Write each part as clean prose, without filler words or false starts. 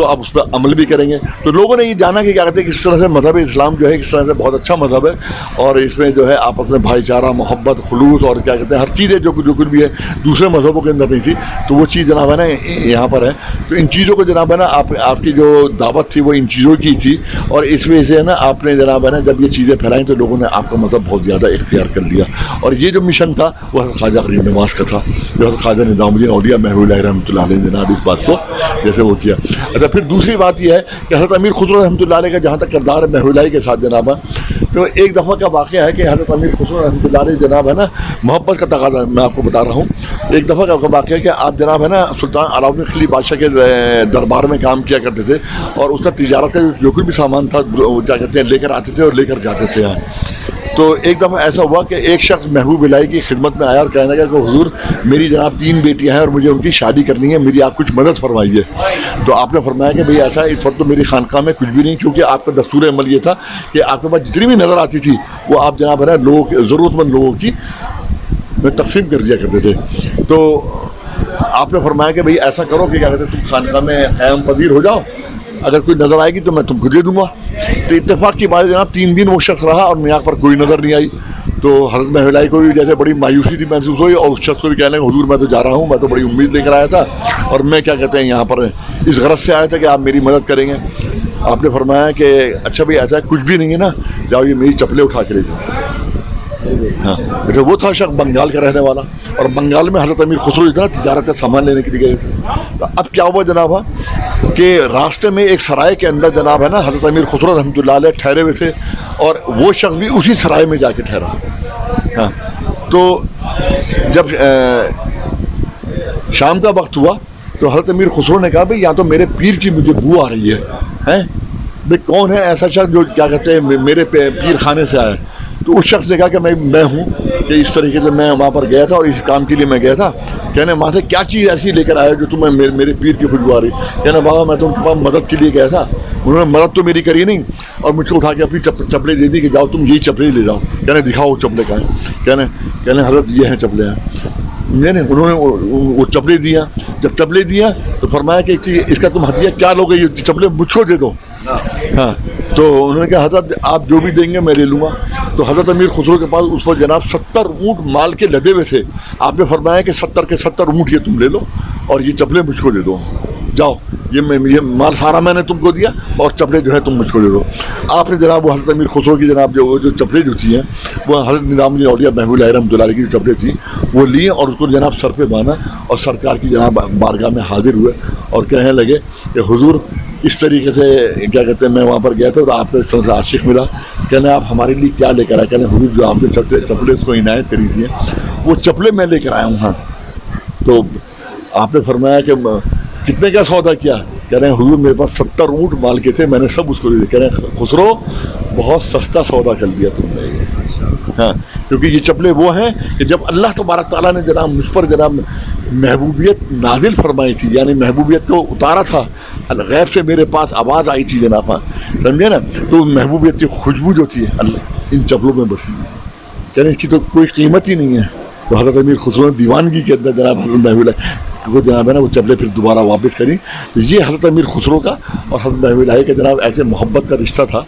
تو آپ اس پر عمل بھی کریں گے. تو لوگوں نے یہ جانا کہ کیا کہتے ہیں کس طرح سے مذہب اسلام جو ہے کس طرح سے بہت اچھا مذہب ہے, اور اس میں جو ہے آپس میں بھائی چارہ, محبت, خلوص اور کیا کہتے ہیں ہر چیزیں جو کچھ بھی ہے دوسرے مذہبوں کے اندر نہیں تھی, تو وہ چیز جناب ہے نا یہاں پر ہے. تو ان چیزوں کو جناب ہے نا آپ کی جو دعوت تھی وہ ان چیزوں کی تھی, اور اس وجہ سے ہے نا آپ نے جناب ہے نا جب یہ چیزیں پھیلائیں تو لوگوں نے آپ کا مذہب بہت زیادہ اختیار کر لیا. اور یہ جو مشن تھا وہ حضرت خواجہ غریب نواز کا تھا, جو حضرت خواجہ نظام الدین اولیاء محو اللہ رحمۃ اللہ علیہ جناب اس بات کو جیسے وہ کیا. اچھا, پھر دوسری بات یہ ہے کہ حضرت امیر خسرو رحمۃ اللہ علیہ کا جہاں تک کردار ہے محو اللہ کے ساتھ جناب ہے, تو ایک دفعہ کا واقعہ ہے کہ حضرت امیر خسرو رحمۃ اللہ علیہ جناب ہے نا محبت کا تقاضا میں آپ کو بتا رہا ہوں. ایک دفعہ کا واقعہ ہے کہ آپ جناب ہے نا سلطان علاؤدین خلجی بادشاہ کے دربار میں کام کیا کرتے تھے, اور اس کا تجارت کا جو کوئی بھی سامان تھا کیا کہتے ہیں لے کر آتے تھے اور لے کر جاتے تھے. تو ایک دفعہ ایسا ہوا کہ ایک شخص محبوب الہی کی خدمت میں آیا اور کہنے لگا کہ حضور میری جناب 3 بیٹیاں ہیں اور مجھے ان کی شادی کرنی ہے, میری آپ کچھ مدد فرمائیے. تو آپ نے فرمایا کہ بھئی ایسا اس وقت تو میری خانقاہ میں کچھ بھی نہیں, کیونکہ آپ کا دستور عمل یہ تھا کہ آپ کے پاس جتنی بھی نظر آتی تھی وہ آپ جناب ہے نا ضرورت مند لوگوں کی میں تقسیم کر دیا کرتے تھے. تو آپ نے فرمایا کہ بھئی ایسا کرو کہ کیا کہتے ہیں تم خانقاہ میں قیام پذیر ہو جاؤ, اگر کوئی نظر آئے گی تو میں تم کو دے دوں گا. تو اتفاق کی بات جناب 3 دن وہ شخص رہا اور میاں پر کوئی نظر نہیں آئی. تو حضرت محو اللہ کو بھی جیسے بڑی مایوسی تھی محسوس ہوئی, اور اس شخص کو بھی کہنے لگے حضور میں تو جا رہا ہوں, میں تو بڑی امید لے کر آیا تھا, اور میں کیا کہتے ہیں یہاں پر اس غرض سے آیا تھا کہ آپ میری مدد کریں گے. آپ نے فرمایا کہ اچھا بھئی ایسا کچھ بھی نہیں ہے نا, جاؤ یہ میری چپلیں اٹھا کے لے جاؤ. ہاں, بیٹا وہ تھا شخص بنگال کا رہنے والا, اور بنگال میں حضرت امیر خسرو اتنا تجارت کا سامان لینے کے لیے گئے تھے. تو اب کیا ہوا جناب کہ راستے میں ایک سرائے کے اندر جناب ہے نا حضرت امیر خسرو رحمۃ اللہ علیہ ٹھہرے ہوئے تھے, اور وہ شخص بھی اسی سرائے میں جا کے ٹھہرا. ہاں, تو جب شام کا وقت ہوا تو حضرت امیر خسرو نے کہا بھئی یا تو میرے پیر کی مجھے بو آ رہی ہے, بھئی کون ہے ایسا شخص جو کیا کہتے ہیں میرے پیر خانے سے آیا. تو اس شخص نے کہا کہ میں ہوں, کہ اس طریقے سے میں وہاں پر گیا تھا اور اس کام کے لیے میں گیا تھا. کہنے وہاں سے کیا چیز ایسی لے کر آیا جو تمہیں میرے پیر کی خوشبو آ رہی. کہنے بابا میں تو ان کے پاس مدد کے لیے گیا تھا, انہوں نے مدد تو میری کری نہیں, اور مجھ کو اٹھا کے اپنی چپلیں دے دی کہ جاؤ تم یہی چپلیں لے جاؤ. کہنے دکھاؤ وہ چپلیں کہاں ہیں. کہنے حضرت یہ ہیں چپلیں ہیں. انہوں نے وہ چپلیں دیا. جب چپلیں دیا تو فرمایا کہ اس کا تم ہدیہ کیا لوگے, یہ چپلیں مجھ کو دے دو. ہاں, تو انہوں نے کہا حضرت آپ جو بھی دیں گے میں لے لوں گا. تو حضرت امیر خسرو کے پاس اس وقت جناب 70 اونٹ مال کے لدے ہوئے تھے. آپ نے فرمایا کہ 70 کے 70 اونٹ یہ تم لے لو اور یہ چپلیں مجھ کو دے دو. جاؤ یہ مال سارا میں نے تم کو دیا اور چپلیں جو ہے تم مجھ کو دے دو. آپ نے جناب وہ حضرت امیر خسرو کی جناب جو چپلیں جو تھی ہیں وہ حضرت نظام الدین اولیاء محو اللہ رحمۃ اللہ علیہ کی جو چپلیں تھیں وہ لی اور اس کو جناب سر پہ باندھا, اور سرکار کی جناب بارگاہ میں حاضر ہوئے اور کہنے لگے کہ حضور اس طریقے سے کیا کہتے ہیں میں وہاں پر گیا تھا اور آپ نے اس طرح سے عاشق ملا. کہنے آپ ہمارے لیے کیا لے کر آئے. کہنے حضور جو آپ نے چپلیں اس کو عنایت کری تھی وہ چپلیں میں لے کر آیا ہوں. ہاں, تو آپ نے فرمایا کہ کتنے کا سودا کیا. کہہ رہے ہیں حضور میرے پاس 70 اونٹ مال کے تھے, میں نے سب اس کو دے دیے. کہہ رہے ہیں خسرو بہت سستا سودا کر لیا تم نے. ہاں, کیونکہ یہ چپلیں وہ ہیں کہ جب اللہ تبارک تعالیٰ نے جناب مجھ پر جناب محبوبیت نازل فرمائی تھی, یعنی محبوبیت کو اتارا تھا غیب سے, میرے پاس آواز آئی تھی جناب, سمجھے نا, تو محبوبیت کی خوشبو جو تھی اللہ ان چپلوں میں بسی. کہہ رہے ہیں اس کی تو کوئی قیمت ہی نہیں ہے. تو حضرت امیر خسرو نے دیوانگی کے اندر جناب حضرت محو اللہ کو جناب ہے نا وہ چپلیں پھر دوبارہ واپس کری. تو یہ حضرت امیر خسرو کا اور حضرت محو اللہ کا جناب ایسے محبت کا رشتہ تھا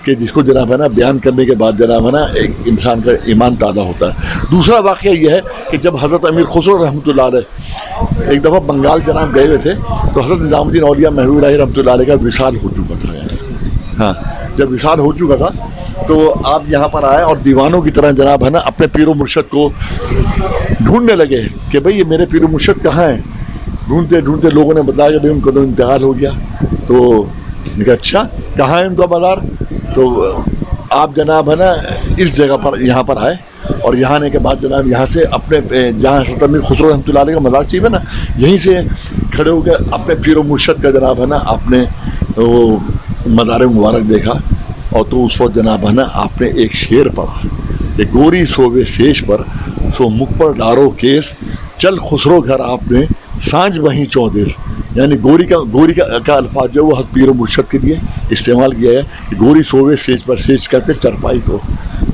کہ جس کو جناب ہے نا بیان کرنے کے بعد جناب ہے نا ایک انسان کا ایمان تازہ ہوتا ہے. دوسرا واقعہ یہ ہے کہ جب حضرت امیر خسرو رحمۃ اللہ علیہ ایک دفعہ بنگال جناب گئے ہوئے تھے تو حضرت نظام الدین اولیاء محو اللہ رحمۃ اللہ علیہ کا وصال ہو چکا تھا. ہاں, جب وصال ہو چکا تھا تو آپ یہاں پر آئے اور دیوانوں کی طرح جناب ہے نا اپنے پیر و مرشد کو ڈھونڈنے لگے کہ بھئی یہ میرے پیر و مرشد کہاں ہیں. ڈھونڈتے ڈھونڈتے لوگوں نے بتایا کہ بھئی ان کو تو انتقال ہو گیا. تو نے کہا اچھا کہاں ہے ان کا بازار. تو آپ جناب ہے نا اس جگہ پر یہاں پر آئے, اور یہاں آنے کے بعد جناب یہاں سے اپنے جہاں حضرت امیر خسرو رحمۃ اللہ علیہ کا مزار شریف ہے نا یہیں سے کھڑے ہو کے اپنے پیر و مرشد کا جناب ہے نا آپ نے وہ مزار مبارک دیکھا. اور تو اس وقت جناب ہے نا آپ نے ایک شعر پڑھا کہ گوری سوے سیش پر سو مکھ پر ڈارو کیس چل خسرو گھر آپ نے سانج وہیں چودیس. یعنی گوری کا الفاظ جو ہے وہ حضرت پیر و مرشد کے لیے استعمال کیا ہے کہ گوری سوے سیج پر, سیج کہتے چرپائی کو.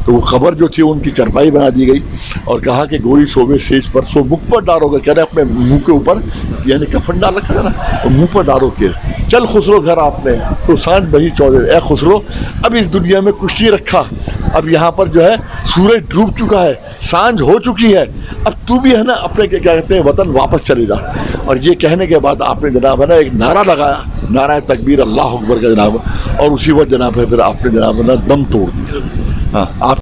تو وہ خبر جو تھی ان کی چرپائی بنا دی گئی اور کہا کہ گوری سوے سیج پر سو مکھ پر ڈارو گے. کہہ رہے اپنے منہ کے اوپر یعنی کفن ڈال رکھا تھا نا, منہ پر ڈارو کیس. چل خسرو گھر آپ نے تو سانج بہی چودھری، اے خسرو اب اس دنیا میں کچھ نہیں رکھا، اب یہاں پر جو ہے سورج ڈوب چکا ہے، سانج ہو چکی ہے، اب تو بھی ہے نا اپنے کیا کہتے ہیں وطن واپس چلے جا۔ اور یہ کہنے کے بعد آپ نے جناب ہے نا ایک نعرہ لگایا، نعرہ تکبیر اللہ اکبر کا جناب، اور اسی وقت جناب ہے پھر آپ نے جناب ہے نا دم توڑ دیا۔ ہاں آپ